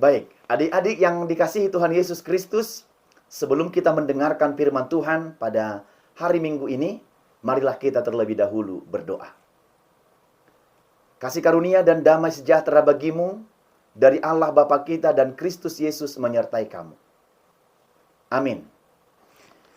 Baik, adik-adik yang dikasihi Tuhan Yesus Kristus, sebelum kita mendengarkan firman Tuhan pada hari Minggu ini, marilah kita terlebih dahulu berdoa. Kasih karunia dan damai sejahtera bagimu dari Allah Bapa kita dan Kristus Yesus menyertai kamu. Amin.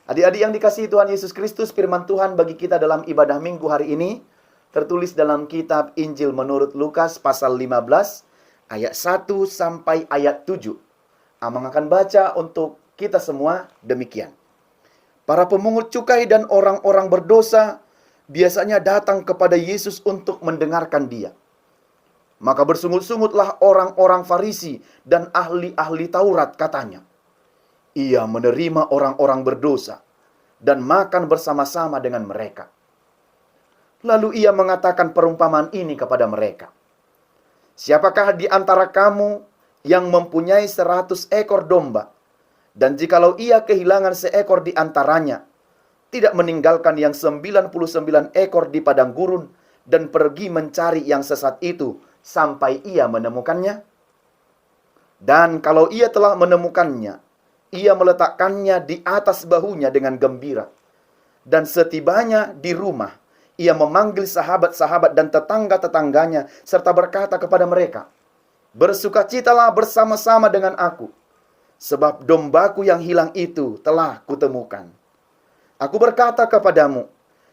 Adik-adik yang dikasihi Tuhan Yesus Kristus, firman Tuhan bagi kita dalam ibadah Minggu hari ini tertulis dalam kitab Injil menurut Lukas pasal 15 ayat 1 sampai ayat 7. Amang akan baca untuk kita semua demikian. Para pemungut cukai dan orang-orang berdosa biasanya datang kepada Yesus untuk mendengarkan dia. Maka bersungut-sungutlah orang-orang Farisi dan ahli-ahli Taurat katanya. Ia menerima orang-orang berdosa dan makan bersama-sama dengan mereka. Lalu ia mengatakan perumpamaan ini kepada mereka. Siapakah di antara kamu yang mempunyai 100 ekor domba, dan jikalau ia kehilangan seekor di antaranya, tidak meninggalkan yang 99 ekor di padang gurun, dan pergi mencari yang sesat itu sampai ia menemukannya? Dan kalau ia telah menemukannya, ia meletakkannya di atas bahunya dengan gembira. Dan setibanya di rumah, ia memanggil sahabat-sahabat dan tetangga-tetangganya, serta berkata kepada mereka, bersukacitalah bersama-sama dengan aku, sebab dombaku yang hilang itu telah kutemukan. Aku berkata kepadamu,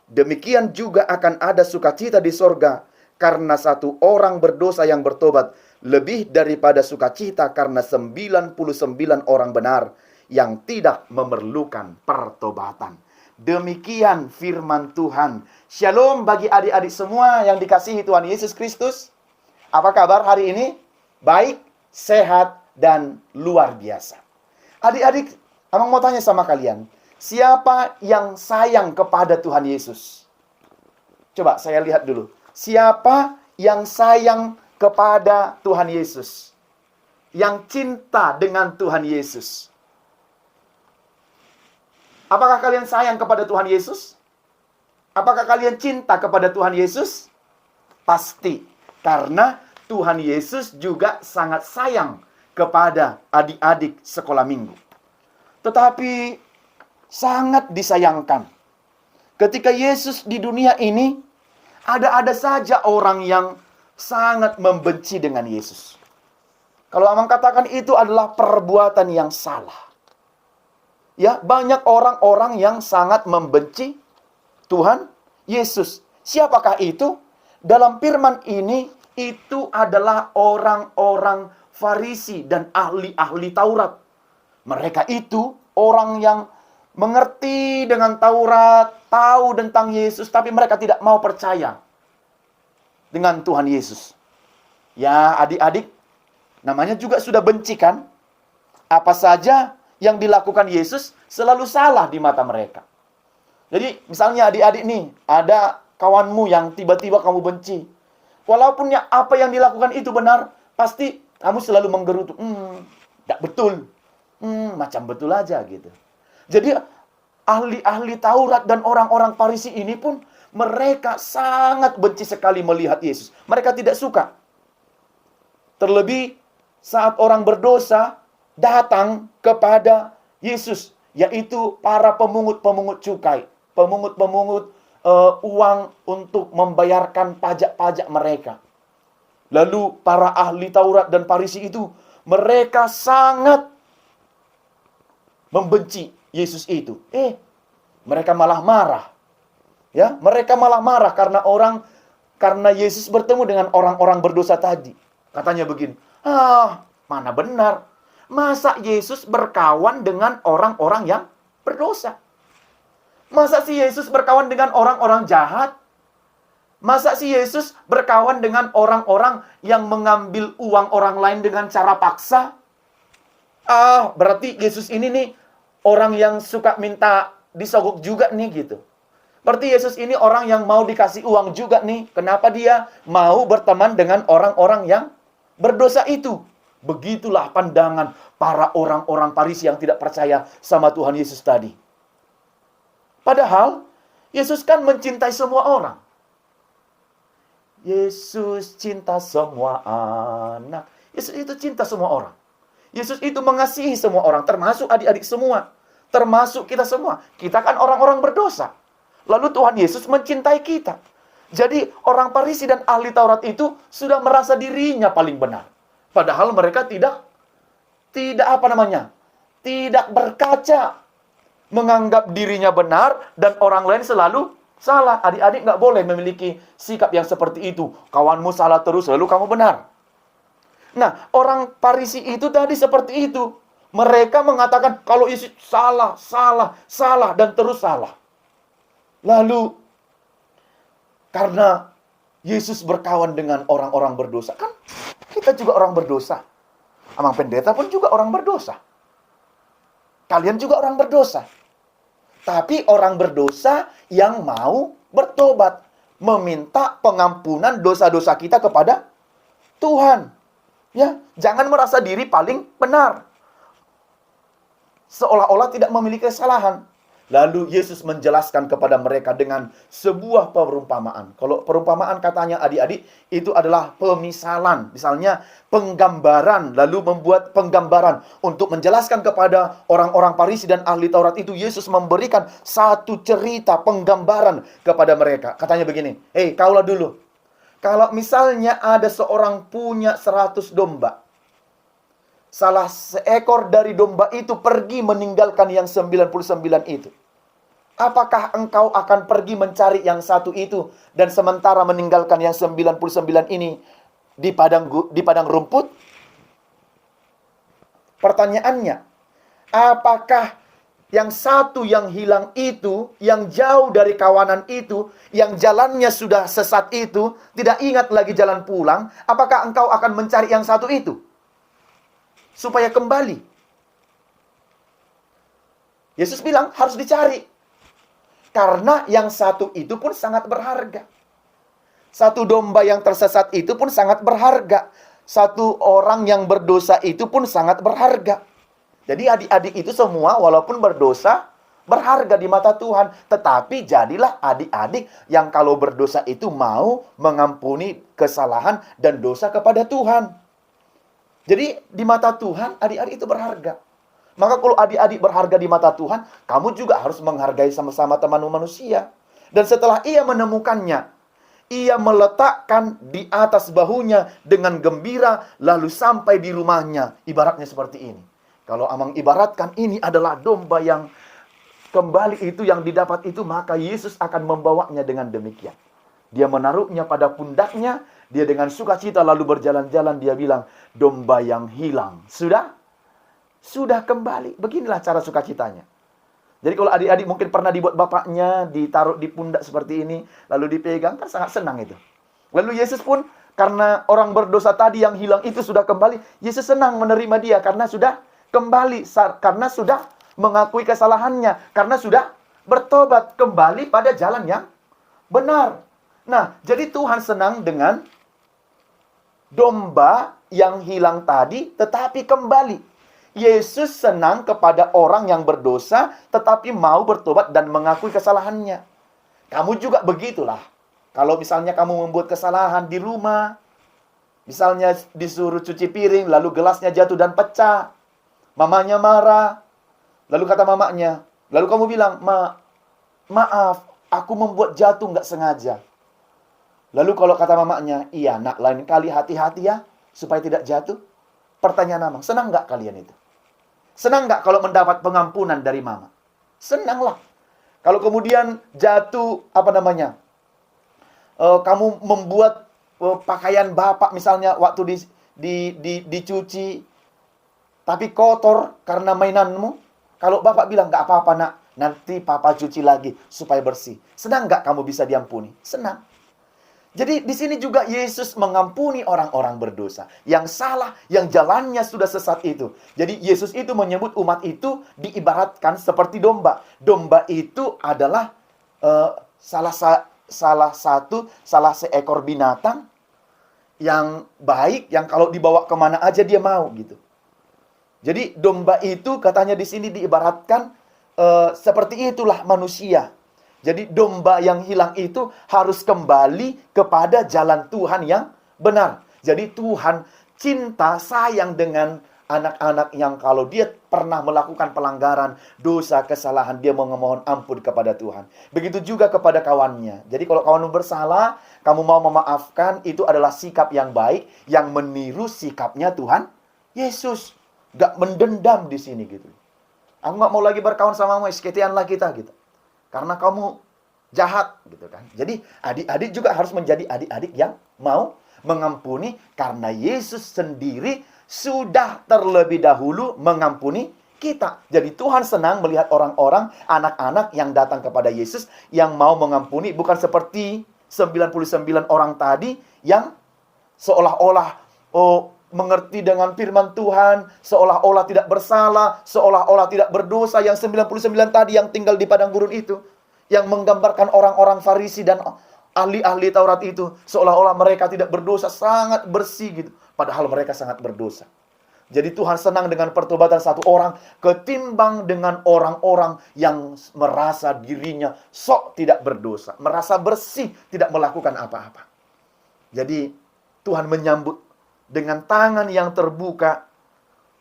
demikian juga akan ada sukacita di sorga, karena satu orang berdosa yang bertobat, lebih daripada sukacita karena 99 orang benar, yang tidak memerlukan pertobatan. Demikian firman Tuhan. Shalom bagi adik-adik semua yang dikasihi Tuhan Yesus Kristus. Apa kabar hari ini? Baik, sehat, dan luar biasa. Adik-adik, Amang mau tanya sama kalian. Siapa yang sayang kepada Tuhan Yesus? Coba saya lihat dulu. Siapa yang sayang kepada Tuhan Yesus? Yang cinta dengan Tuhan Yesus? Apakah kalian sayang kepada Tuhan Yesus? Apakah kalian cinta kepada Tuhan Yesus? Pasti. Karena Tuhan Yesus juga sangat sayang kepada adik-adik sekolah minggu. Tetapi sangat disayangkan, ketika Yesus di dunia ini, ada saja orang yang sangat membenci dengan Yesus. Kalau Amang katakan itu adalah perbuatan yang salah. Ya, banyak orang-orang yang sangat membenci Tuhan Yesus. Siapakah itu? Dalam firman ini, itu adalah orang-orang Farisi dan ahli-ahli Taurat. Mereka itu orang yang mengerti dengan Taurat, tahu tentang Yesus, tapi mereka tidak mau percaya dengan Tuhan Yesus. Ya, adik-adik, namanya juga sudah benci kan? Apa saja yang dilakukan Yesus selalu salah di mata mereka. Jadi misalnya adik-adik nih, ada kawanmu yang tiba-tiba kamu benci. Walaupun apa yang dilakukan itu benar, pasti kamu selalu menggerutu. Tidak betul. Macam betul aja gitu. Jadi ahli-ahli Taurat dan orang-orang Farisi ini pun mereka sangat benci sekali melihat Yesus. Mereka tidak suka. Terlebih saat orang berdosa datang kepada Yesus, yaitu para pemungut-pemungut cukai, pemungut-pemungut uang untuk membayarkan pajak-pajak mereka. Lalu para ahli Taurat dan Farisi itu, mereka sangat membenci Yesus itu. Mereka malah marah. Ya, mereka malah marah karena Yesus bertemu dengan orang-orang berdosa tadi. Katanya begini, mana benar. Masa Yesus berkawan dengan orang-orang yang berdosa? Masa si Yesus berkawan dengan orang-orang jahat? Masa si Yesus berkawan dengan orang-orang yang mengambil uang orang lain dengan cara paksa? Berarti Yesus ini nih orang yang suka minta disogok juga nih gitu. Berarti Yesus ini orang yang mau dikasih uang juga nih. Kenapa dia mau berteman dengan orang-orang yang berdosa itu? Begitulah pandangan para orang-orang Farisi yang tidak percaya sama Tuhan Yesus tadi. Padahal Yesus kan mencintai semua orang. Yesus cinta semua anak. Yesus itu cinta semua orang. Yesus itu mengasihi semua orang, termasuk adik-adik semua. Termasuk kita semua. Kita kan orang-orang berdosa. Lalu Tuhan Yesus mencintai kita. Jadi orang Farisi dan ahli Taurat itu sudah merasa dirinya paling benar. Padahal mereka tidak berkaca. Menganggap dirinya benar dan orang lain selalu salah. Adik-adik nggak boleh memiliki sikap yang seperti itu. Kawanmu salah terus, lalu kamu benar. Nah, orang Farisi itu tadi seperti itu. Mereka mengatakan kalau Yesus salah, dan terus salah. Lalu, karena Yesus berkawan dengan orang-orang berdosa. Kan kita juga orang berdosa. Amang pendeta pun juga orang berdosa. Kalian juga orang berdosa. Tapi orang berdosa yang mau bertobat. Meminta pengampunan dosa-dosa kita kepada Tuhan. Ya, jangan merasa diri paling benar. Seolah-olah tidak memiliki kesalahan. Lalu Yesus menjelaskan kepada mereka dengan sebuah perumpamaan. Kalau perumpamaan katanya adik-adik, itu adalah pemisalan. Misalnya penggambaran, lalu membuat penggambaran. Untuk menjelaskan kepada orang-orang Farisi dan ahli Taurat itu, Yesus memberikan satu cerita penggambaran kepada mereka. Katanya begini, kaulah dulu. Kalau misalnya ada seorang punya 100 domba. Salah seekor dari domba itu pergi meninggalkan yang 99 itu. Apakah engkau akan pergi mencari yang satu itu dan sementara meninggalkan yang 99 ini di padang rumput? Pertanyaannya, apakah yang satu yang hilang itu, yang jauh dari kawanan itu, yang jalannya sudah sesat itu, tidak ingat lagi jalan pulang, apakah engkau akan mencari yang satu itu? Supaya kembali. Yesus bilang harus dicari. Karena yang satu itu pun sangat berharga. Satu domba yang tersesat itu pun sangat berharga. Satu orang yang berdosa itu pun sangat berharga. Jadi adik-adik itu semua walaupun berdosa, berharga di mata Tuhan. Tetapi jadilah adik-adik yang kalau berdosa itu mau mengampuni kesalahan dan dosa kepada Tuhan. Jadi di mata Tuhan adik-adik itu berharga. Maka kalau adik-adik berharga di mata Tuhan, kamu juga harus menghargai sama-sama teman manusia. Dan setelah ia menemukannya, ia meletakkan di atas bahunya dengan gembira, lalu sampai di rumahnya. Ibaratnya seperti ini. Kalau Amang ibaratkan ini adalah domba yang kembali itu yang didapat itu, maka Yesus akan membawanya dengan demikian. Dia menaruhnya pada pundaknya, dia dengan sukacita lalu berjalan-jalan, dia bilang, domba yang hilang. Sudah kembali. Beginilah cara sukacitanya. Jadi kalau adik-adik mungkin pernah dibuat bapaknya, ditaruh di pundak seperti ini, lalu dipegang, kan sangat senang itu. Lalu Yesus pun, karena orang berdosa tadi yang hilang itu sudah kembali, Yesus senang menerima dia karena sudah kembali, karena sudah mengakui kesalahannya, karena sudah bertobat kembali pada jalan yang benar. Nah, jadi Tuhan senang dengan domba yang hilang tadi tetapi kembali. Yesus senang kepada orang yang berdosa tetapi mau bertobat dan mengakui kesalahannya. Kamu juga begitulah. Kalau misalnya kamu membuat kesalahan di rumah, misalnya disuruh cuci piring lalu gelasnya jatuh dan pecah. Mamanya marah. Lalu kata mamanya, lalu kamu bilang, maaf, aku membuat jatuh nggak sengaja. Lalu kalau kata mamanya, iya nak, lain kali hati-hati ya, supaya tidak jatuh. Pertanyaan Amang, senang nggak kalian itu? Senang nggak kalau mendapat pengampunan dari mama? Senanglah. Kalau kemudian jatuh, kamu membuat pakaian bapak misalnya waktu dicuci, tapi kotor karena mainanmu. Kalau bapak bilang, nggak apa-apa nak, nanti papa cuci lagi supaya bersih. Senang nggak kamu bisa diampuni? Senang. Jadi di sini juga Yesus mengampuni orang-orang berdosa. Yang salah, yang jalannya sudah sesat itu. Jadi Yesus itu menyebut umat itu diibaratkan seperti domba. Domba itu adalah salah seekor binatang yang baik, yang kalau dibawa kemana aja dia mau gitu. Jadi domba itu katanya di sini diibaratkan seperti itulah manusia. Jadi domba yang hilang itu harus kembali kepada jalan Tuhan yang benar. Jadi Tuhan cinta sayang dengan anak-anak yang kalau dia pernah melakukan pelanggaran, dosa, kesalahan, dia memohon ampun kepada Tuhan. Begitu juga kepada kawannya. Jadi kalau kawanmu bersalah, kamu mau memaafkan, itu adalah sikap yang baik, yang meniru sikapnya Tuhan Yesus. Gak mendendam di sini gitu. Aku gak mau lagi berkawan sama kamu, seketianlah kita gitu. Karena kamu jahat gitu kan. Jadi adik-adik juga harus menjadi adik-adik yang mau mengampuni, karena Yesus sendiri sudah terlebih dahulu mengampuni kita. Jadi Tuhan senang melihat orang-orang, anak-anak yang datang kepada Yesus, yang mau mengampuni. Bukan seperti 99 orang tadi yang seolah-olah mengerti dengan firman Tuhan, seolah-olah tidak bersalah, seolah-olah tidak berdosa. Yang 99 tadi yang tinggal di padang gurun itu, yang menggambarkan orang-orang Farisi dan ahli-ahli Taurat itu, seolah-olah mereka tidak berdosa, sangat bersih gitu. Padahal mereka sangat berdosa. Jadi Tuhan senang dengan pertobatan satu orang ketimbang dengan orang-orang yang merasa dirinya sok tidak berdosa, merasa bersih, tidak melakukan apa-apa. Jadi Tuhan menyambut dengan tangan yang terbuka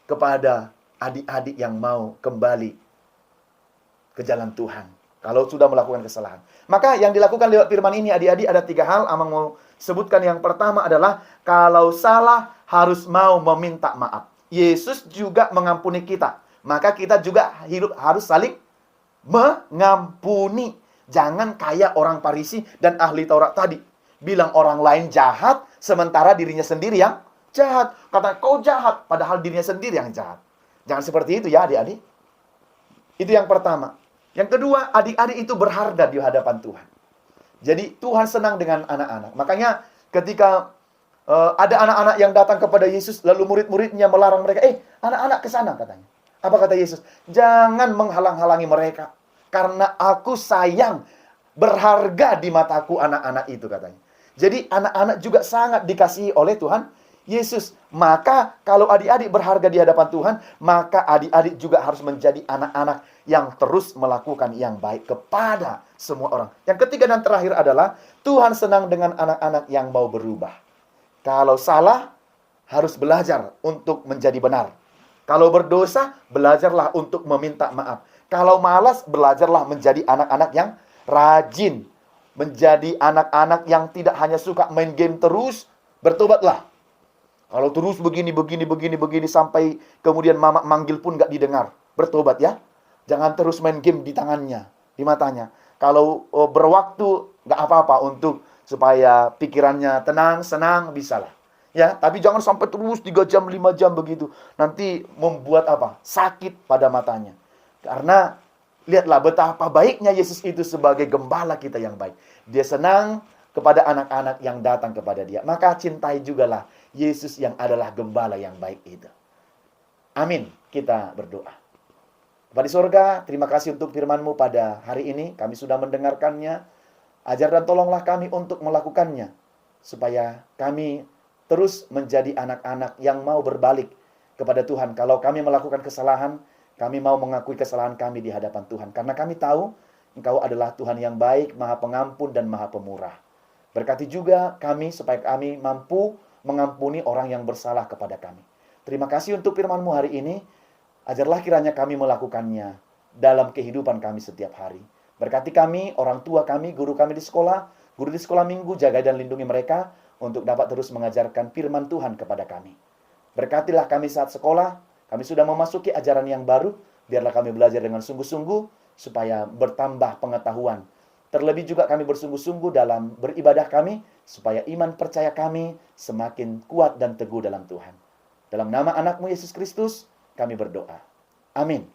kepada adik-adik yang mau kembali ke jalan Tuhan. Kalau sudah melakukan kesalahan. Maka yang dilakukan lewat firman ini, adik-adik, ada 3 hal. Amang mau sebutkan. Yang pertama adalah, kalau salah harus mau meminta maaf. Yesus juga mengampuni kita. Maka kita juga hidup harus saling mengampuni. Jangan kayak orang Farisi dan ahli Taurat tadi. Bilang orang lain jahat, sementara dirinya sendiri yang jahat. Kata, kau jahat, padahal dirinya sendiri yang jahat. Jangan seperti itu ya adik-adik. Itu yang pertama. Yang kedua, adik-adik itu berharga di hadapan Tuhan. Jadi Tuhan senang dengan anak-anak. Makanya ketika ada anak-anak yang datang kepada Yesus, lalu murid-muridnya melarang mereka, anak-anak ke sana katanya. Apa kata Yesus? Jangan menghalang-halangi mereka, karena aku sayang, berharga di mataku anak-anak itu katanya. Jadi anak-anak juga sangat dikasihi oleh Tuhan Yesus. Maka kalau adik-adik berharga di hadapan Tuhan, maka adik-adik juga harus menjadi anak-anak yang terus melakukan yang baik kepada semua orang. Yang ketiga dan terakhir adalah, Tuhan senang dengan anak-anak yang mau berubah. Kalau salah, harus belajar untuk menjadi benar. Kalau berdosa, belajarlah untuk meminta maaf. Kalau malas, belajarlah menjadi anak-anak yang rajin. Menjadi anak-anak yang tidak hanya suka main game terus, bertobatlah. Kalau terus begini, sampai kemudian mama manggil pun gak didengar, bertobat ya. Jangan terus main game di tangannya, di matanya. Kalau berwaktu, gak apa-apa untuk supaya pikirannya tenang, senang, bisalah. Ya, tapi jangan sampai terus 3 jam, 5 jam begitu. Nanti membuat apa? Sakit pada matanya. Karena lihatlah betapa baiknya Yesus itu sebagai gembala kita yang baik. Dia senang kepada anak-anak yang datang kepada dia. Maka cintai jugalah Yesus yang adalah gembala yang baik itu. Amin. Kita berdoa. Bapa di sorga, terima kasih untuk firman-Mu pada hari ini. Kami sudah mendengarkannya. Ajar dan tolonglah kami untuk melakukannya. Supaya kami terus menjadi anak-anak yang mau berbalik kepada Tuhan. Kalau kami melakukan kesalahan, kami mau mengakui kesalahan kami di hadapan Tuhan. Karena kami tahu Engkau adalah Tuhan yang baik, Maha Pengampun dan Maha Pemurah. Berkati juga kami supaya kami mampu mengampuni orang yang bersalah kepada kami. Terima kasih untuk firman-Mu hari ini. Ajarlah kiranya kami melakukannya dalam kehidupan kami setiap hari. Berkati kami, orang tua kami, guru kami di sekolah, guru di sekolah minggu, jaga dan lindungi mereka untuk dapat terus mengajarkan firman Tuhan kepada kami. Berkatilah kami saat sekolah, kami sudah memasuki ajaran yang baru, biarlah kami belajar dengan sungguh-sungguh supaya bertambah pengetahuan. Terlebih juga kami bersungguh-sungguh dalam beribadah kami, supaya iman percaya kami semakin kuat dan teguh dalam Tuhan. Dalam nama anak-Mu Yesus Kristus, kami berdoa. Amin.